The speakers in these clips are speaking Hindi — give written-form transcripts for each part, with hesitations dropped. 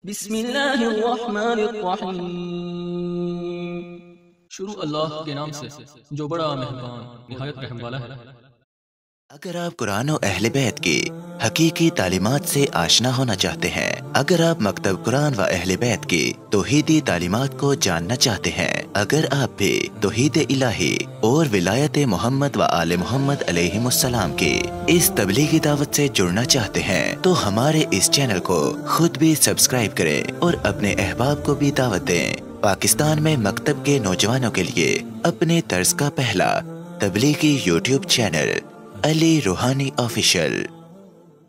बिस्मिल्लाहिर्रहमानिर्रहीम। शुरू अल्लाह के नाम से जो बड़ा मेहरबान निहायत रहम वाला है। अगर आप कुरान और अहले बैत की हकीकी तालीमात से आशना होना चाहते हैं, अगर आप मकतब कुरान व अहले बैत की तौहीदी तालीमात को जानना चाहते हैं, अगर आप भी तौहीद इलाही और विलायत मोहम्मद व आले मोहम्मद अलैहिमुस्सलाम की इस तबलीगी दावत से जुड़ना चाहते हैं, तो हमारे इस चैनल को खुद भी सब्सक्राइब करें और अपने अहबाब को भी दावत दें। पाकिस्तान में मकतब के नौजवानों के लिए अपने तर्ज का पहला तबलीगी यूट्यूब चैनल अली रूहानी ऑफिशियल।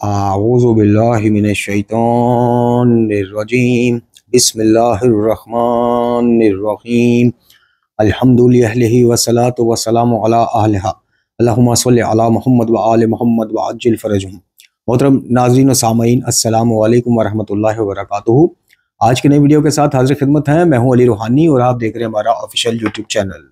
आऊज़ु बिल्लाहि मिनश शैतानिर रजीम। बिस्मिल्लाहिर्रहमानिर्रहीम। अल्हम्दुलिल्लाहि वस्सलातु वस्सलामु अला अहलिहा। अल्लाहुम्मा सल्लि अला मुहम्मद व आले मुहम्मद व अज्जिल फरजहुम। मोहतरम नाज़रीन व सामईन, अस्सलामु अलैकुम व रहमतुल्लाहि व बरकातुहू। आज की नई वीडियो के साथ हाजिर खिदमत हैं। मैं हूं अली रूहानी और आप देख रहे हैं हमारा ऑफिशियल यूट्यूब चैनल।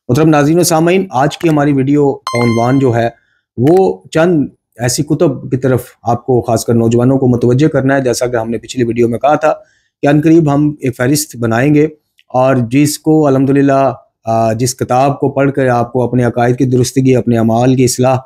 मोहतरम नाज़रीन व सामईन, आज की हमारी वीडियो का उन्वान जो है वो चंद ऐसी कुतुब की तरफ आपको खासकर नौजवानों को मुतवज्जे करना है। जैसा कि हमने पिछली वीडियो में कहा था कि अनकरीब हम एक फहरिस्त बनाएंगे और जिसको अल्हम्दुलिल्लाह जिस किताब को पढ़ कर आपको अपने अकायद की दुरुस्तगी, अपने अमाल की इस्लाह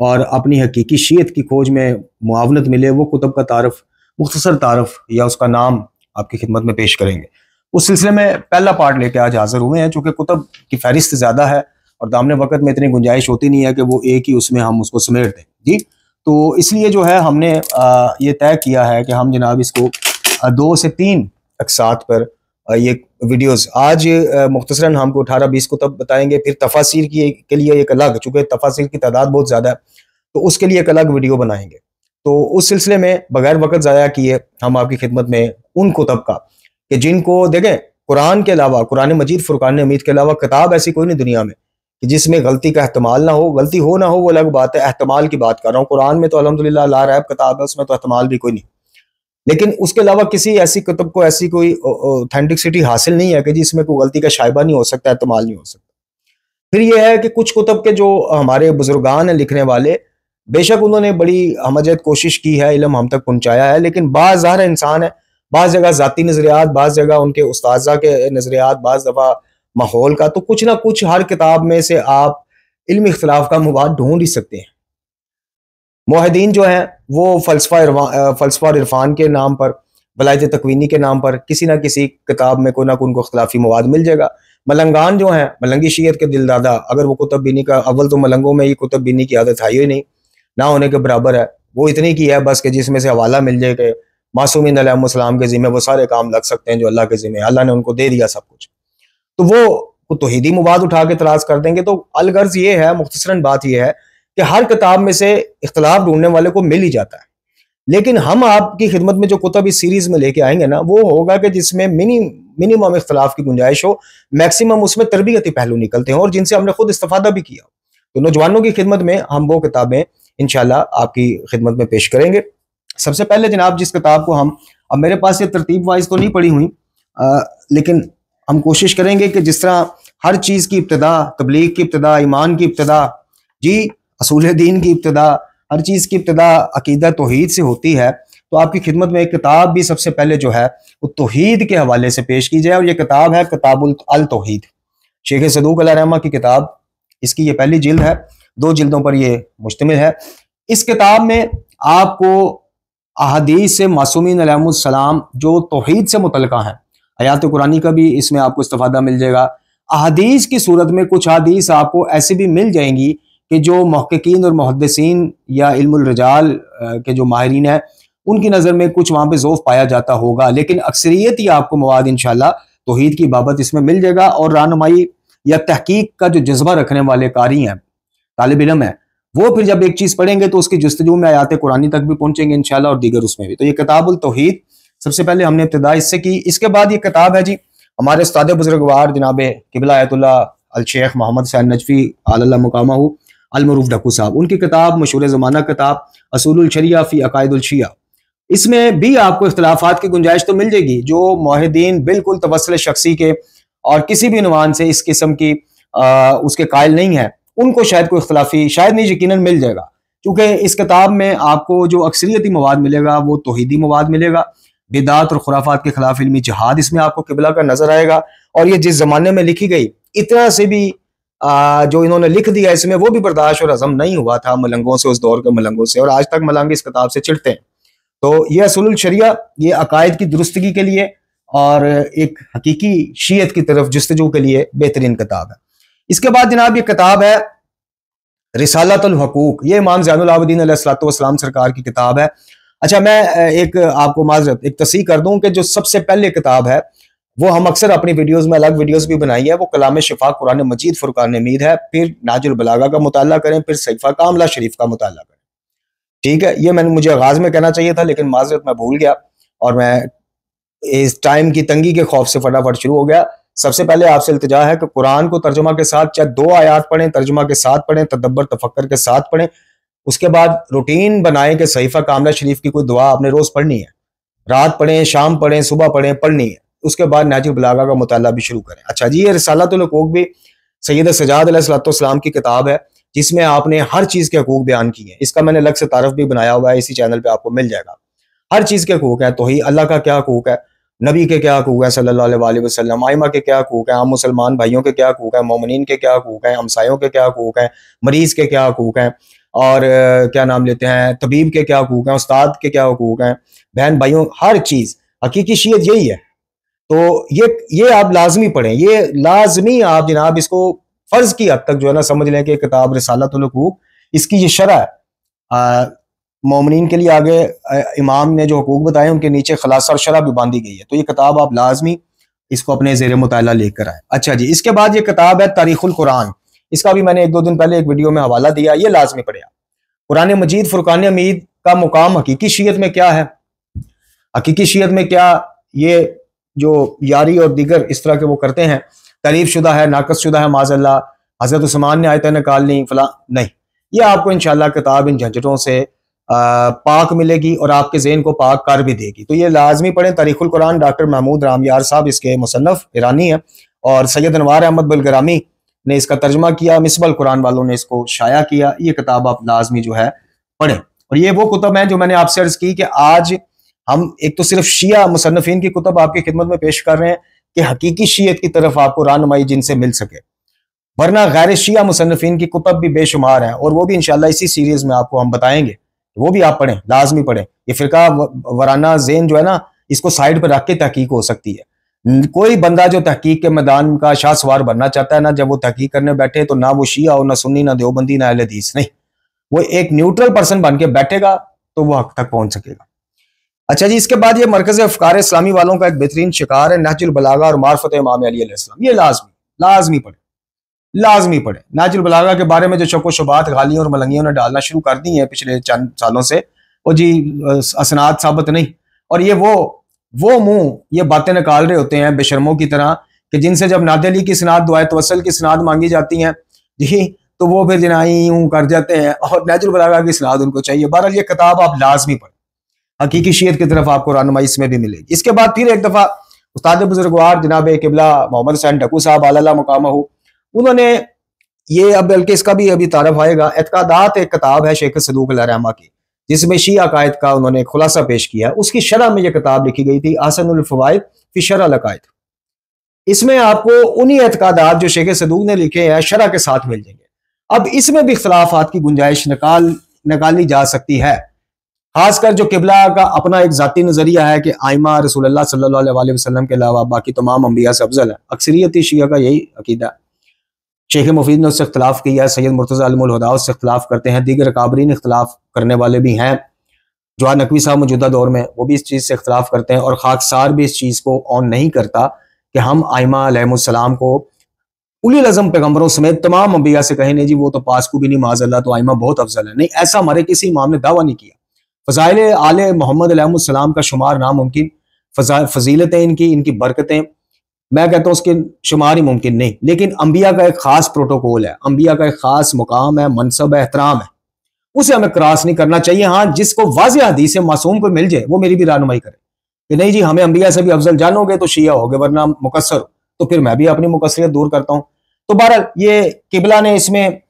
और अपनी हकीकी शीयत की खोज में मुआवनत मिले, वो कुतुब का तारफ़, मुख्तसर तारफ़ या उसका नाम आपकी खिदमत में पेश करेंगे। उस सिलसिले में पहला पार्ट लेके आज हाजिर हुए हैं। चूँकि कुतुब की फहरिस्त ज़्यादा है और दामने वक़्त में इतनी गुंजाइश होती नहीं है कि वो एक ही उसमें हम उसको समेट दें जी। तो इसलिए जो है हमने ये तय किया है कि हम जनाब इसको 2 से 3 अक़सात पर ये वीडियोस आज मुख्तसरन हमको 18-20 कुतुब बताएंगे। फिर तफासिर के लिए एक अलग, चूँकि तफासिर की तादाद बहुत ज़्यादा है तो उसके लिए एक अलग वीडियो बनाएंगे। तो उस सिलसिले में बगैर वक़्त ज़ाया किए हम आपकी खिदमत में उन कुतुब का कि जिनको देखें, कुरान के अलावा, कुरान मजीद फुरकान हमीद के अलावा किताब ऐसी कोई नहीं दुनिया में कि जिसमें गलती का एहतमाल ना हो। गलती हो ना हो वो अलग बात है, एहतमाल की बात कर रहा हूँ। कुरान में तो अल्हम्दुलिल्लाह ला रैब किताब है, उसमें तो एहतमाल भी कोई नहीं। लेकिन उसके अलावा किसी ऐसी कुतुब को ऐसी कोई ऑथेंटिसिटी हासिल नहीं है कि जिसमें कोई गलती का शायबा नहीं हो सकता, एहतमाल नहीं हो सकता। फिर यह है कि कुछ कुतुब के जो हमारे बुजुर्गान हैं लिखने वाले, बेशक उन्होंने बड़ी हमजद कोशिश की है, इल्म हम तक पहुँचाया है, लेकिन बाज़ ज़ाहिर इंसान है, बाज़ जगह ज़ाती नज़रियात, बाज़ जगह उनके उस्ताज़ा के नज़रियात, बाज़ दफ़ा माहौल का, तो कुछ ना कुछ हर किताब में से आप इल्मी इख्तिलाफ का मवाद ढूंढ ही सकते हैं। मुआहिदीन जो हैं वो फ़लसफ़ा और इरफान के नाम पर, वलायत तकवीनी के नाम पर किसी ना किसी किताब में कोई ना कोई उनको इख्तिलाफी मवाद मिल जाएगा। मलंगान जो हैं, मलंगी शीयत के दिलदादा, अगर वो कुतुब बीनी का, अव्वल तो मलंगों में ही कुतुब बीनी की आदत है ही नहीं, ना होने के बराबर है। वो इतनी की है बस कि जिसमें से हवाला मिल जाए कि मासूमीन अलैहिस्सलाम के ज़िम्मे वो सारे काम लग सकते हैं जो अल्लाह के ज़िम्मे, अल्लाह ने उनको दे दिया सब कुछ, तो वो तौहीदी मवाद उठा के तराज कर देंगे। तो अलगर्ज ये है, मुख्तसरन बात ये है कि हर किताब में से इख्तिलाफ ढूंढने वाले को मिल ही जाता है। लेकिन हम आपकी खिदमत में जो कुतुब इस सीरीज में लेके आएंगे ना, वो होगा कि जिसमें मिनिमम इख्तिलाफ की गुंजाइश हो, मैक्सिमम उसमें तरबियती पहलू निकलते हैं और जिनसे हमने खुद इस्तेफादा भी किया। तो नौजवानों की खिदमत में हम वो किताबें इंशाल्लाह आपकी खिदमत में पेश करेंगे। सबसे पहले जनाब जिस किताब को हम, अब मेरे पास ये तरतीब वाइज तो नहीं पढ़ी हुई, लेकिन हम कोशिश करेंगे कि जिस तरह हर चीज़ की इब्तिदा, तबलीग की इब्तिदा, ईमान की इब्तिदा, जी असूल दीन की इब्तिदा, हर चीज़ की इब्तिदा अकीदा तौहीद से होती है, तो आपकी खिदमत में एक किताब भी सबसे पहले जो है वो तौहीद के हवाले से पेश की जाए। और ये किताब है किताबुल अल तौहीद, शेख सदूक अलैहिर्रहमा की किताब। इसकी ये पहली जिल्द है, 2 जिल्दों पर ये मुश्तमिल है। इस किताब में आपको अहादीस से मासूमीन अलैहिमुस्सलाम जो तौहीद से मुतल्लिका हैं, आयात कुरानी का भी इसमें आपको इस्तिफादा मिल जाएगा। अहादीस की सूरत में कुछ हदीस आपको ऐसी भी मिल जाएंगी कि जो मुहक्किकीन और मुहद्दिसीन या इल्मुल रिजाल के जो माहिरीन हैं उनकी नज़र में कुछ वहाँ पे ज़ौफ़ पाया जाता होगा, लेकिन अक्सरियत ही आपको मवाद इंशाल्लाह तौहीद की बाबत इसमें मिल जाएगा। और रहनुमाई या तहकीक का जो जज्बा रखने वाले कारी हैं, तालिब इल्म है, वो फिर जब एक चीज़ पढ़ेंगे तो उसकी जुस्तजू में आयात कुरानी तक भी पहुँचेंगे इंशाल्लाह और दीगर उसमें भी। तो ये किताबुल तौहीद सबसे पहले हमने इब्तिदा इससे की। इसके बाद ये किताब है जी हमारे उस्ताद बुजुर्गवार जनाब क़िबला आयतुल्लाह अल शेख मोहम्मद हुसैन नजफी अल्लाह मुकामहू अल मरूफ ढक्कू साहब, उनकी किताब मशहूर ज़माना किताब असूलुल शरिया फ़ी अक़ाइदुल शिया। इसमें भी आपको इख्तिलाफ़ात की गुंजाइश तो मिल जाएगी। जो मुआहिदीन बिल्कुल तवस्सुल शख्सी के और किसी भी उन्वान से इस किस्म की उसके कायल नहीं है, उनको शायद कोई इख्तिलाफ़ी, शायद नहीं यकीनन मिल जाएगा। क्योंकि इस किताब में आपको जो अक्सरियती मवाद मिलेगा वो तौहीदी मवाद मिलेगा। बिदात और खुराफात के खिलाफ इल्मी जिहाद, इसमें आपको किबला का नजर आएगा। और ये जिस जमाने में लिखी गई, इतना से भी जो इन्होंने लिख दिया इसमें, वो भी बर्दाश्त और हजम नहीं हुआ था मलंगों से, उस दौर के मलंगों से, और आज तक मलंग इस किताब से चिढ़ते हैं। तो ये असुलुल शरिया, ये अकायद की दुरुस्तगी के लिए और एक हकीकी शीयत की तरफ जस्तजू के लिए बेहतरीन किताब है। इसके बाद जनाब ये किताब है रिसालतुल हुकूक, ये इमाम ज़ैनुल आबिदीन अलैहिस्सलातु वस्सलाम सरकार की किताब है। अच्छा, मैं एक आपको माजरत एक तस्सीह कर दूं कि जो सबसे पहले किताब है वो हम अक्सर अपनी वीडियोस में अलग वीडियोस भी बनाई है, वो कलाम शिफा कुरान मजीद फुरकान हमीद है। फिर नाजुल बलागा का मुताला करें, फिर सहीफा कामला शरीफ का मुताला करें। ठीक है, ये मुझे आगाज में कहना चाहिए था, लेकिन माजरत मैं भूल गया और मैं इस टाइम की तंगी के खौफ से फटाफट शुरू हो गया। सबसे पहले आपसे इल्तिजा है कि कुरान को तर्जुमा के साथ, चाहे 2 आयात पढ़ें तर्जुमा के साथ पढ़ें, तदब्बर तफक्कर के साथ पढ़ें। उसके बाद रूटीन बनाएं कि सहीफा कामला शरीफ की कोई दुआ आपने रोज पढ़नी है, रात पढ़ें, शाम पढ़ें, सुबह पढ़ें, पढ़नी है। उसके बाद नाजुल बलागा का मुताला भी शुरू करें। अच्छा जी, ये रिसालतुल हुकूक भी सैयद सज्जाद अलैहिस्सलाम की किताब है, जिसमें आपने हर चीज के हकूक बयान किए हैं। इसका मैंने अलग से तारफ भी बनाया हुआ है, इसी चैनल पे आपको मिल जाएगा। हर चीज के हकूक है, तौहीद अल्लाह का क्या हकूक है, नबी के क्या हकूक है सल्लल्लाहु अलैहि वसल्लम, आइमा के क्या हकूक है, आम मुसलमान भाइयों के क्या हकूक है, मोमिनीन के क्या हकूक है, हमसायों के क्या हकूक है, मरीज के क्या हकूक हैं, और क्या नाम लेते हैं, तबीब के क्या हकूक हैं, उस्ताद के क्या हकूक हैं, बहन भाइयों, हर चीज हकीकी शीयत यही है। तो ये आप लाजमी पढ़ें, ये लाजमी आप जनाब इसको फर्ज की हद तक जो है ना समझ लें कि किताब रिसालतुल हुकूक, इसकी ये शरह है। मोमिनीन के लिए आगे इमाम ने जो हकूक बताए उनके नीचे खलासा और शरह भी बांधी गई है। तो ये किताब आप लाजमी इसको अपने ज़ेर मुताला लेकर आए। अच्छा जी, इसके बाद ये किताब है तारीखुल कुरान, इसका भी मैंने 1-2 दिन पहले एक वीडियो में हवाला दिया, ये लाजमी पढ़े। कुरान मजीद फुरकान हमीद का मुकाम हकीकी शीयत में क्या है, हकीकी शीयत में क्या ये जो यारी और दीगर इस तरह के वो करते हैं, तारीफ शुदा है, नाकस शुदा है, माज़अल्लाह, हज़रत उस्मान ने आयतें निकाल ली, फला नहीं, ये आपको इंशाअल्लाह किताब इन झंझटों से पाक मिलेगी और आपके ज़हन को पाक कर भी देगी। तो ये लाजमी पढ़ें तारीखुल कुरान। डॉक्टर महमूद रामयार साहब इसके मुसन्नफ ईरानी है, और सैयद अनवार अहमद बुल्गरामी ने इसका तर्जमा किया, मिसबल कुरान वालों ने इसको शाया किया। ये किताब आप लाजमी जो है पढ़ें। और ये वो कुतब हैं जो मैंने आपसे अर्ज की कि आज हम एक तो सिर्फ शिया मुसन्नफीन की कुतब आपकी खिदमत में पेश कर रहे हैं कि हकीकी शीयत की तरफ आपको रहनुमाई जिनसे मिल सके, वरना गैर शिया मुसन्नफीन की कुतब भी बेशुमार हैं, और वो भी इंशाल्लाह इसी सीरीज में आपको हम बताएंगे, वो भी आप पढ़ें, लाजमी पढ़ें। ये फिरका वराना ज़ेन जो है ना, इसको साइड पर रख के तहकीक हो सकती है। कोई बंदा जो तहकीक के मैदान का शाहसवार बनना चाहता है ना, जब वो तहकीक करने बैठे तो ना वो शिया हो, ना सुन्नी, ना देवबंदी, ना अहले हदीस, नहीं, वो एक न्यूट्रल पर्सन बन के बैठेगा तो वो हक तक पहुंच सकेगा। अच्छा जी, इसके बाद ये मरकज़ अफ़कार इस्लामी वालों का एक बेहतरीन शिकार है नहजुल बलागा और मार्फत इमाम अली अलैहिस्सलाम। ये लाजमी पढ़े, लाजमी पढ़े। नाजुल बलागा के बारे में जो शक व शुबात गालियों और मलंगियों ने डालना शुरू कर दी हैं पिछले चंद सालों से, वो जी असनाद साबित नहीं, और ये वो मुंह ये बातें निकाल रहे होते हैं बेशर्मों की तरह कि जिनसे जब नादे अली की सनाद, दुआए तवस्सुल की सनाद मांगी जाती हैं जी, तो वो फिर जनाई यूं कर जाते हैं और नाजुल बलागा की सनाद उनको चाहिए। बहरहाल ये किताब आप लाजमी पढ़ें, हकीकी शीयत की तरफ आपको रहनुमाई इसमें भी मिलेगी। इसके बाद फिर एक दफा उस्ताद बुजुर्गवार जनाब किबला मोहम्मद हुसैन ढक्कू साहब आला मुकामहू, उन्होंने ये, अब बल्कि इसका भी अभी तारफ आएगा, एतकादात एक किताब है शेख सदूक अलैहिर्रहमा की, जिसमें शिया अकायद का उन्होंने खुलासा पेश किया। उसकी शरह में यह किताब लिखी गई थी आहसनुल फवाइद फी शरह अल अकायद। इसमें आपको उन्हीं एतकादात जो शेख सदूक ने लिखे हैं शरह के साथ मिल जाएंगे। अब इसमें भी इख्तलाफात की गुंजाइश निकाली जा सकती है, खासकर जो किबला का अपना एक जाती नजरिया है कि आइमा रसूलुल्लाह सल्लल्लाहु अलैहि वसल्लम के अलावा बाकी तमाम अंबिया से अफजल है। अक्सरियती शिया का यही अकीदा है। शेख मुफीद ने उससे इख्तलाफ किया है, सैयद मुर्तज़ा अल हुदा उससे इख्तलाफ करते हैं, दीगर काबरीन इख्तलाफ करने वाले भी हैं। जवाहर नकवी साहब मौजूदा दौर में वो भी इस चीज़ से इख्तलाफ करते हैं, और खाकसार भी इस चीज़ को ऑन नहीं करता कि हम आइमा अलैहिस्सलाम को उलिल अज़म पैगम्बरों समेत तमाम अंबिया से कहें नहीं जी वो तो पास को भी नहीं, माज़अल्लाह तो आइमा बहुत अफजल है। नहीं, ऐसा हमारे किसी इमाम ने दावा नहीं किया। फ़ज़ाइल आले मोहम्मद अलैहिस्सलाम का शुमार नामुमकिन, फजीलतें इनकी बरकतें मैं कहता हूँ उसके शुमार ही मुमकिन नहीं, लेकिन अंबिया का एक खास प्रोटोकॉल है, अंबिया का एक खास मुकाम है, मनसब है, एहतराम है, उसे हमें क्रॉस नहीं करना चाहिए। हाँ, जिसको वाज़ेह हदीस से मासूम को मिल जाए वो मेरी भी रहनुमाई करे कि नहीं जी हमें अंबिया से भी अफजल जानोगे तो शिया होगे, वरना मुकस्सर हो, तो फिर मैं भी अपनी मुकस्सरियत दूर करता हूँ। तो बहरहाल ये किबला ने इसमें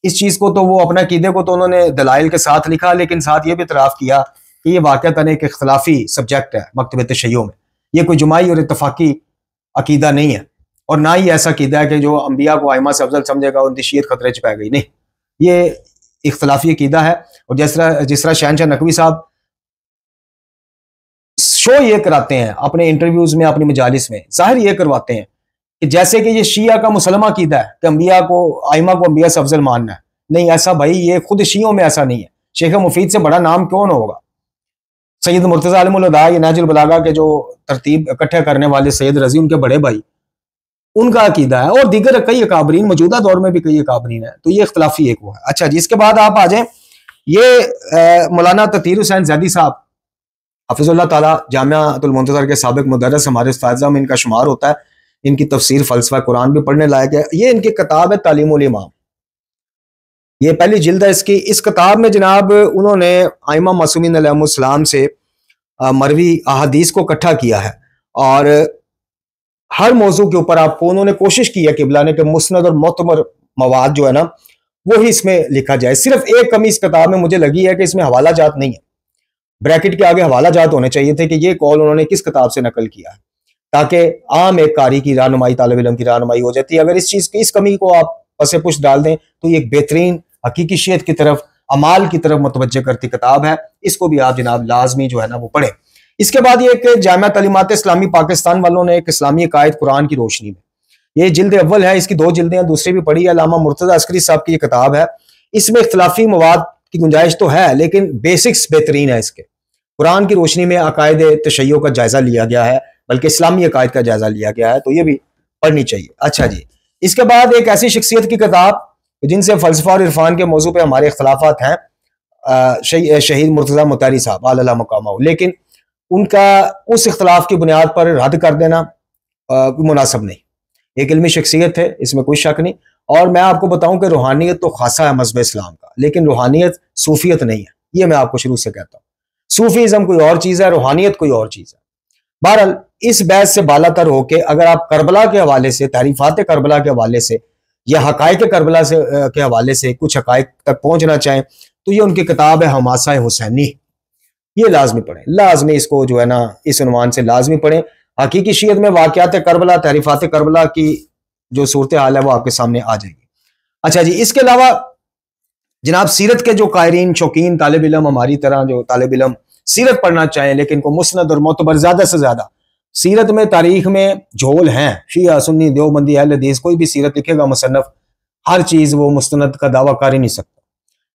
इस चीज़ को तो वो अपना कीदे को तो उन्होंने दलाइल के साथ लिखा, लेकिन साथ ये भी इतराफ़ किया कि ये वाक़तन एक इख्तलाफी सब्जेक्ट है मकतब तशय्युअ में। ये कोई जुमाई और इत्तफाकी अकीदा नहीं है, और ना ही ऐसा अकीदा है कि जो अंबिया को आइमा से अफजल समझेगा उनकी शीयत खतरे च पै गई। नहीं, ये इख्तलाफी अकीदा है। और जिस तरह शहनशाह नकवी साहब शो ये कराते हैं अपने इंटरव्यूज में, अपनी मजालिस में जाहिर ये करवाते हैं कि जैसे कि ये शिया का मुसलमा अकीदा है कि अंबिया को, आइमा को अंबिया से अफजल मानना है। नहीं, ऐसा भाई ये खुद शियों में ऐसा नहीं है। शेख मुफीद से बड़ा नाम कौन होगा? सैयद मुर्तज़ा आलिमुल हुदा, ये नहजुल बलागा के जो तरतीब इकट्ठे करने वाले सैयद रजी, उनके बड़े भाई, उनका अकीदा है। और दीगर कई अकाबरीन, मौजूदा दौर में भी कई अकाबरीन है। तो ये इख्तलाफी एक वो है। अच्छा जी, इसके बाद आप आ जाए, ये मौलाना ततीर हुसैन जैदी साहब हफिजुल्लाह ताला जामियातुल मुंतज़र के साबिक मुदर्रिस हमारे उस्ताद में इनका शुमार होता है। इनकी तफसीर फ़लसफ़ा कुरान भी पढ़ने लायक है। ये इनकी किताब है तालीमुल इमाम, ये पहली जिल्द है इसकी। इस किताब में जनाब उन्होंने आइमा मासूमीन अलैहिमुस्सलाम से मरवी अहादीस को इकट्ठा किया है, और हर मौजू के ऊपर आपको उन्होंने कोशिश की है कि बुलाने के मुस्नद और मोतबर मवाद जो है ना वो ही इसमें लिखा जाए। सिर्फ एक कमी इस किताब में मुझे लगी है कि इसमें हवाला जात नहीं है। ब्रैकेट के आगे हवाला जात होने चाहिए थे कि ये कॉल उन्होंने किस किताब से नकल किया है, ताकि आम एक कारी की रहनुमाई, तालिब इल्म की रहनुमाई हो जाती है। अगर इस चीज की, इस कमी को आप पसे पुश डाल दें तो ये एक बेहतरीन हकीकी शियत की तरफ, अमाल की तरफ मुतवज्जे करती किताब है। इसको भी आप जनाब लाजमी जो है ना वो पढ़ें। इसके बाद ये एक जामिया तालीमात इस्लामी पाकिस्तान वालों ने एक इस्लामी अकायद कुरान की रोशनी में, ये जिल्द अव्वल है, इसकी 2 जिल्दें, दूसरी भी पढ़ी है। अल्लामा मुर्तज़ा अस्करी साहब की ये किताब है। इसमें इख्तलाफी मवाद की गुंजाइश तो है, लेकिन बेसिक्स बेहतरीन है इसके। कुरान की रोशनी में अकायद तशय्युअ का जायजा लिया गया है, बल्कि इस्लामी अकायद का जायजा लिया गया है, तो ये भी पढ़नी चाहिए। अच्छा जी, इसके बाद एक ऐसी शख्सियत की किताब जिनसे फ़लसफ़ा और इरफान के मौजू पे हमारे इख्तलाफात हैं, शहीद मुर्तज़ा मुतारी साहब आला मकामहू, लेकिन उनका उस इख्तलाफ की बुनियाद पर रद्द कर देना मुनासिब नहीं। एक इल्मी शख्सियत है, इसमें कोई शक नहीं। और मैं आपको बताऊं कि रूहानियत तो खासा है मज़हब इस्लाम का, लेकिन रूहानियत सूफियत नहीं है। ये मैं आपको शुरू से कहता हूँ। सूफीज़म कोई और चीज़ है, रूहानियत कोई और चीज़ है। बहरहाल इस बहस से बालातर होके अगर आप करबला के हवाले से, तारीफात करबला के हवाले से, या हकायक करबला से के हवाले से कुछ हकायक तक पहुंचना चाहें, तो ये उनकी किताब है हमासा हुसैनी। ये लाजमी पढ़ें, लाजमी इसको जो है ना इस उन्वान से लाजमी पढ़ें। हकीकी शियत में वाक़यात करबला, तारीफात करबला की जो सूरत हाल है वो आपके सामने आ जाएगी। अच्छा जी, इसके अलावा जनाब सीरत के जो कायरीन, शौकीन तालिब इल्म, हमारी तरह जो तालिब इल्म सीरत पढ़ना चाहें, लेकिन को मुस्नद और मोतबर ज्यादा से ज्यादा, सीरत में तारीख में झोल हैं, शिया सुन्नी देवबंदी अहले हदीस, कोई भी सीरत लिखेगा मुसन्नफ, हर चीज वो मुस्तनद का दावा कर ही नहीं सकता।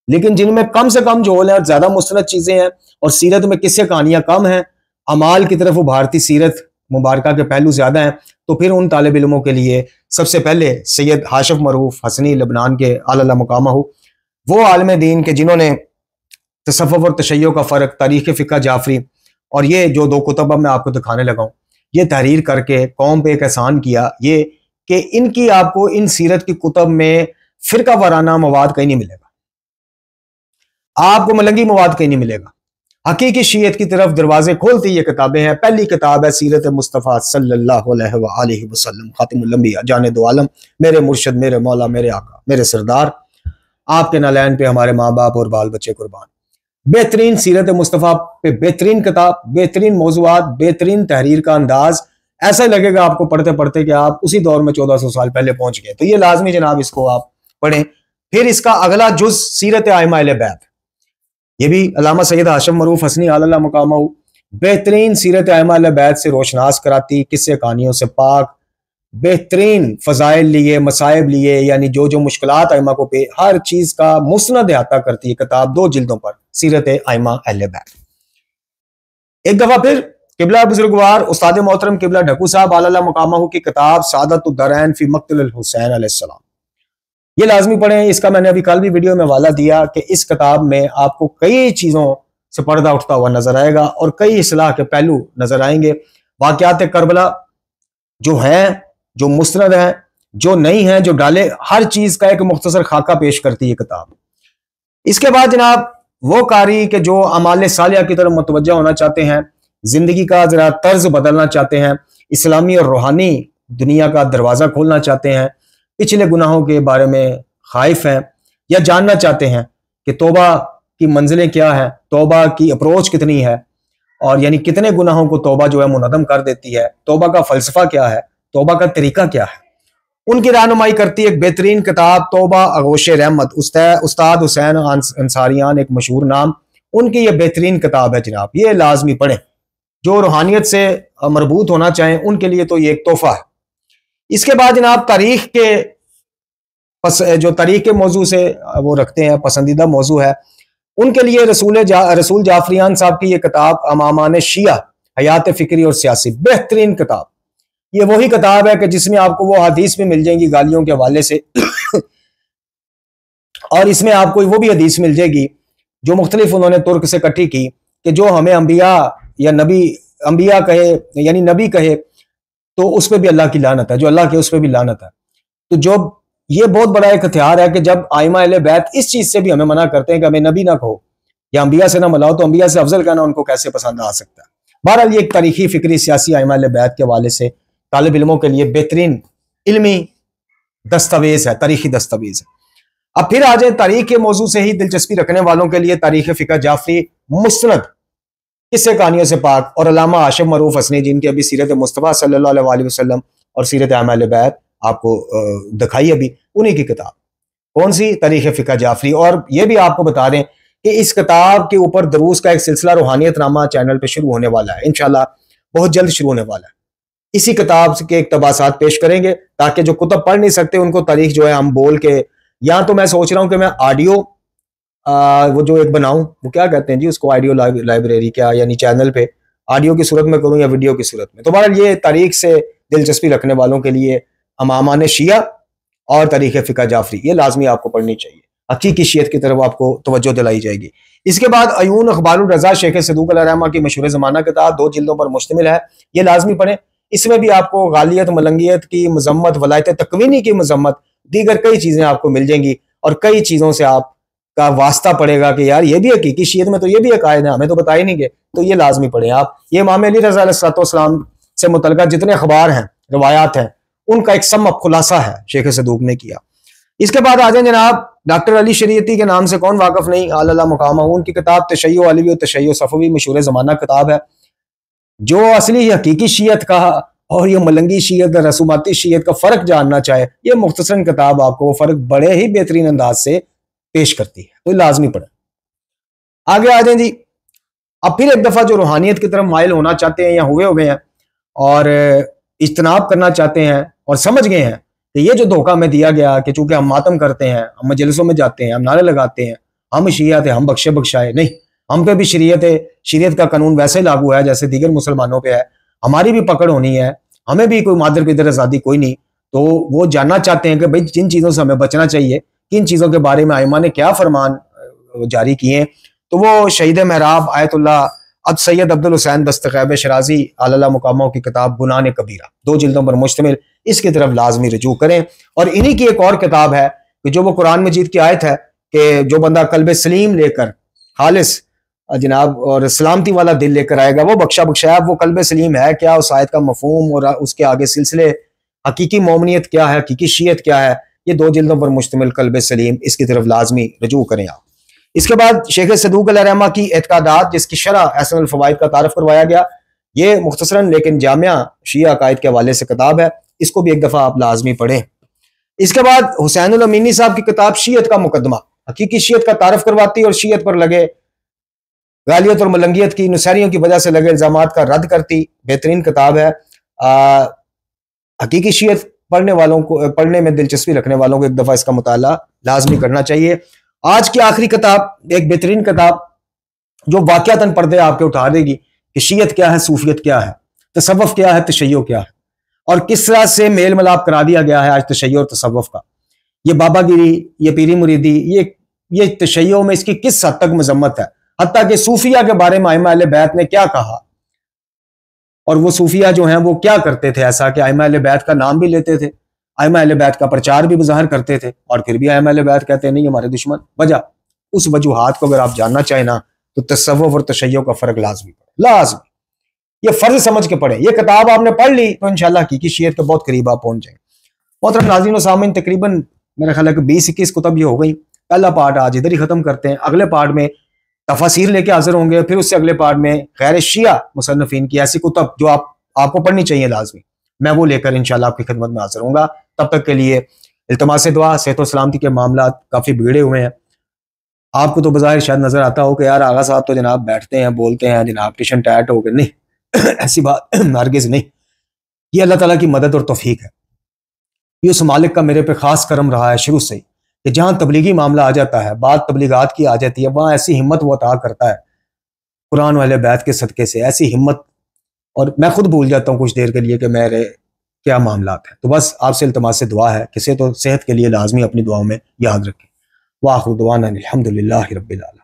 लेकिन जिनमें कम से कम झोल है और ज्यादा मुस्तनद चीजें हैं, और सीरत में किस्से कहानियां कम हैं, अमाल की तरफ वो भारतीय सीरत मुबारका के पहलू ज्यादा हैं, तो फिर उन तालिब इल्मों के लिए सबसे पहले सैयद हाशिफ मरूफ हसनी लबनान के आला मकामहू, वो आलम दीन के जिन्होंने तसव्वुफ और तशय्युअ का फ़र्क, तारीख़ फ़िक़्ह जाफरी, और ये जो 2 कुतुब मैं आपको दिखाने लगा हूँ, ये तहरीर करके कौम पे एक एहसान किया ये कि इनकी आपको इन सीरत की कुतुब में फ़िरका वाराना मवाद कहीं नहीं मिलेगा, आपको मलंगी मवाद कहीं नहीं मिलेगा। हकीकी शियत की तरफ दरवाजे खोलती ये किताबें हैं। पहली किताब है सीरत मुस्तफ़ा सल्लल्लाहु अलैहि वसल्लम, खातिमुल अंबिया, जाने दो आलम, मेरे मुर्शद, मेरे मौला, मेरे आका, मेरे सरदार, आपके नालैन पे हमारे माँ बाप और बाल बच्चे कुर्बान। बेहतरीन सीरत मुस्तफ़ा पे बेहतरीन किताब, बेहतरीन मौज़ूआत, बेहतरीन तहरीर का अंदाज, ऐसा लगेगा आपको पढ़ते पढ़ते कि आप उसी दौर में 1400 साल पहले पहुंच गए। तो ये लाजमी जनाब इसको आप पढ़ें। फिर इसका अगला जुज सीरत आइमा अहले बैत, ये भी अल्लामा सैयद हाशिम मरूफ हसनी आला मकामहू बेहतरीन सीरत आइमा अहले बैत से रोशनास कराती, किस्से कहानियों से पाक, बेहतरीन फजाइल लिए, मसाइब लिए, यानी जो जो मुश्किलात आइमा को पे, हर चीज का मुस्नद अहाता करती है किताब 2 जिल्दों पर, सीरत आइमा अहले बैत। एक दफा फिर किबला बुजुर्गवार उस्ताद मोहतरम किबला ढकू साहब आला मकामहू की किताब सादतुद दरैन फी मक्तल हुसैन अलैहिस्सलाम, ये लाजमी पढ़ें। इसका मैंने अभी कल भी वीडियो में हवाला दिया कि इस किताब में आपको कई चीजों से पर्दा उठता हुआ नजर आएगा और कई इस्लाह के पहलू नजर आएंगे। वाक़यात करबला जो हैं, जो मुस्तनद हैं, जो नहीं है, जो डाले, हर चीज का एक मुख्तसर खाका पेश करती है किताब। इसके बाद जनाब वो कारी के जो अमाल सालिया की तरफ मुतवज्जा होना चाहते हैं, जिंदगी का जरा तर्ज बदलना चाहते हैं, इस्लामी और रूहानी दुनिया का दरवाजा खोलना चाहते हैं, पिछले गुनाहों के बारे में खाइफ हैं, या जानना चाहते हैं कि तौबा की मंजिलें क्या है, तौबा की अप्रोच कितनी है, और यानी कितने गुनाहों को तौबा जो है मुनदम कर देती है, तौबा का फलसफा क्या है, तौबा का तरीका क्या है, उनकी रहनुमाई करती है एक बेहतरीन किताब तौबा आगोश रहमत। उस्ताद हुसैन अंसारियान एक मशहूर नाम, उनकी ये बेहतरीन किताब है जनाब, ये लाजमी पढ़ें। जो रूहानियत से मरबूत होना चाहें उनके लिए तो ये एक तोहफा है। इसके बाद जनाब तारीख के जो तारीख के मौजू से वो रखते हैं, पसंदीदा मौजू है, उनके लिए रसूल जाफरियान साहब की ये किताब अमामान शिया हयात फिक्री और सियासी, बेहतरीन किताब। ये वही किताब है कि जिसमें आपको वो हदीस भी मिल जाएंगी गालियों के हवाले से और इसमें आपको वो भी हदीस मिल जाएगी जो मुख्तलिफ उन्होंने तुर्क से इकट्ठी की कि जो हमें अंबिया या नबी, अंबिया कहे यानी नबी कहे तो उस पर भी अल्लाह की लानत है, जो अल्लाह के उस पर भी लानत है। तो जो ये बहुत बड़ा एक हथियार है कि जब आइमा अहले बैत इस चीज से भी हमें मना करते हैं कि हमें नबी ना कहो या अंबिया से ना मिलाओ, तो अंबिया से अफजल कहना उनको कैसे पसंद आ सकता है। बहरहाल ये एक तारीखी फिक्री सियासी आइमा अहले बैत के हवाले से तालिब इल्मों के लिए बेहतरीन इल्मी दस्तावेज है, तारीखी दस्तावेज है। अब फिर आ जाए तारीख के मौजू से ही दिलचस्पी रखने वालों के लिए तारीख फ़िक़्ह जाफरी मुस्नद किस्से कहानियों से पाक और अल्लामा आशिफ मरूफ हसनी, जिनकी अभी सीरत मुस्तफ़ा सल्लल्लाहु अलैहि वसल्लम और सीरत आइमा अहले बैत आपको दिखाई अभी, उन्हीं की किताब कौन सी, तारीख फ़िक़्ह जाफरी। और ये भी आपको बता दें कि इस किताब के ऊपर दरूस का एक सिलसिला रूहानियत नामा चैनल पर शुरू होने वाला है, इंशाल्लाह बहुत जल्द शुरू होने वाला है। इसी किताब के इक़्तिबासात पेश करेंगे ताकि जो कुतुब पढ़ नहीं सकते उनको तारीख जो है हम बोल के, या तो मैं सोच रहा हूँ कि मैं ऑडियो वो जो एक बनाऊं, वो क्या कहते हैं जी उसको, ऑडियो लाइब्रेरी क्या, यानी चैनल पे ऑडियो की सूरत में करूं या वीडियो की सूरत में। तो बहरहाल ये तारीख से दिलचस्पी रखने वालों के लिए अमामान शिया और तारीख फ़िक़्ह जाफरी ये लाजमी आपको पढ़नी चाहिए, हकीकी शियत की तरफ आपको तवज्जो दिलाई जाएगी। इसके बाद अयून अखबारुर रज़ा शेख सदूक अलैहिर्रहमा की मशहूर ज़माना किताब 2 जिल्दों पर मुश्तमिल है, ये लाजमी पढ़ें। इसमें भी आपको गालियत मलंगियत की मजम्मत, वलायत तकवीनी की मजम्मत, दीगर कई चीज़ें आपको मिल जाएंगी और कई चीज़ों से आपका वास्ता पड़ेगा कि यार ये भी हकीकी शियत में तो ये भी अकायद है, हमें तो बता ही नहीं गए, तो ये लाजमी पढ़ें आप। ये इमाम अली रज़ा अलैहिस्सलाम से मुतल्लिक़ जितने अखबार हैं, रवायात हैं, उनका एक सम खुलासा है शेख सदूक ने किया। इसके बाद आ जाए जनाब डॉक्टर अली शरीयती के नाम से कौन वाकफ नहीं, आला मुकामा, उनकी किताब तशय्यो अलवी और तशय्यो सफ़वी मशहूर ज़माना किताब है। जो असली हकीकी शियत का और ये मलंगी शियत रसूमाती शियत का फ़र्क जानना चाहे, ये मुख्तसरन किताब आपको वो फ़र्क बड़े ही बेहतरीन अंदाज से पेश करती है, तो लाजमी पढ़े। आगे आ जाए जी, अब फिर एक दफ़ा जो रूहानियत की तरफ माइल होना चाहते हैं या हुए हैं और इज्तनाब करना चाहते हैं और समझ गए हैं कि ये जो धोखा में दिया गया कि चूंकि हम मातम करते हैं, हम मजलिसों में जाते हैं, हम नारे लगाते हैं, हम शियत है, हम बख्शे बख्शाए, नहीं, हम पे भी शरीयत है, शरीयत का कानून वैसे लागू है जैसे दीगर मुसलमानों पे है, हमारी भी पकड़ होनी है, हमें भी कोई मादर की तरह आज़ादी कोई नहीं। तो वो जानना चाहते हैं कि भाई जिन चीज़ों से हमें बचना चाहिए, किन चीज़ों के बारे में आइमा ने क्या फरमान जारी किए, तो वो शहीद महराब आयतुल्लाह अब सैयद अब्दुल हुसैन दस्तगैब शराजी आला मुकामों की किताब गुनाह कबीरा 2 जिल्दों पर मुश्तमिल, इसकी तरफ लाजमी रजू करें। और इन्हीं की एक और किताब है कि जो वो कुरान मजीद की आयत है कि जो बंदा कल्ब सलीम लेकर खालिस जनाब और सलामती वाला दिल लेकर आएगा वो बख्शा बख्शाया। वो कल्ब सलीम है क्या, उस आयत का मफहूम और उसके आगे सिलसिले, हकीकी मोमिनियत क्या है, हकीकी शियत क्या है, ये 2 जिल्दों पर मुश्तमिल कल्ब सलीम, इसकी तरफ लाजमी रजू करें आप। इसके बाद शेख सदूक अलैहिर्रहमा की एतकादात, जिसकी शरह अहसन अल फवाइद का तारफ करवाया गया, ये मुख्तसरन लेकिन जामिया शिया अकायद के हवाले से किताब है, इसको भी एक दफ़ा आप लाजमी पढ़ें। इसके बाद हुसैन उल अमीनी साहब की किताब शियत का मुकदमा, हकीकी शियत का तारफ करवाती और शियत पर लगे गालियत और मलंगियत की नुसैरियों की वजह से लगे इल्जामात का रद्द करती बेहतरीन किताब है। हकीकी शियत पढ़ने वालों को, पढ़ने में दिलचस्पी रखने वालों को एक दफ़ा इसका मुताला लाजमी करना चाहिए। आज की आखिरी किताब एक बेहतरीन किताब जो वाक़यातन पर्दे आपके उठा देगी कि शियत क्या है, सूफियत क्या है, तसव्वुफ क्या है, तशय्यो क्या है, और किस तरह से मेल मिलाप करा दिया गया है आज तशय्यो और तसव्वुफ का। ये बाबागिरी, ये पीरी मुरीदी, ये तशय्यो में इसकी किस हद तक मजम्मत है, हत्ता कि सूफिया के बारे में आइमा अहले बैत ने क्या कहा, और वो सूफिया जो हैं वो क्या करते थे ऐसा कि आइमा अहले बैत का नाम भी लेते थे, आइमा अहले बैत का प्रचार भी ज़ाहिर करते थे, और फिर भी आइमा अहले बैत कहते हैं नहीं हमारे दुश्मन। वजह, उस वजूहात को अगर आप जानना चाहें ना तो तसव्वुफ और तशय्यो का फ़र्क लाजमी पड़े, लाजमी, ये फ़र्ज समझ के पढ़े। ये किताब आपने पढ़ ली तो इंशाल्लाह हकीकी शियत के बहुत करीब आप पहुंच जाएंगे। मोहतरम नाज़रीन व सामीन, तकरीबन मेरा ख्याल है कि 20-21 कुतब ये हो गई। पहला पार्ट आज इधर ही ख़त्म करते हैं, अगले पार्ट में तफासिर लेके हाजिर होंगे। फिर उससे अगले पार्ट में गैर शिया मुसन्निफीन की ऐसी कुतब जो आपको पढ़नी चाहिए लाजमी, मैं वो लेकर इंशाल्लाह आपकी खिदमत में हाजिर होऊंगा। तब तक के लिए इल्तमास दुआ। सेहत व सलामती के मामला काफ़ी बिगड़े हुए हैं। आपको तो बज़ाहिर शायद नज़र आता हो कि यार आगा साहब तो जनाब बैठते हैं, बोलते हैं, जनाब टिशन टैट हो गए। नहीं ऐसी बात हरगिज़ नहीं। ये अल्लाह ताला की मदद और तौफीक है। ये उस मालिक का मेरे पे खास करम रहा है शुरू से कि जहाँ तबलीगी मामला आ जाता है, बात तबलीगात की आ जाती है, वहाँ ऐसी हिम्मत वो अता करता है कुरान वाले बैत के सदक़े से, ऐसी हिम्मत। और मैं खुद भूल जाता हूँ कुछ देर के लिए कि मेरे क्या मामलात हैं। तो बस आपसे इल्तमास से दुआ है, किसी तो सेहत के लिए लाजमी अपनी दुआओं में याद रखें। वाखिर दुआना अल्हम्दुलिल्लाहि रब्बिल आलमीन।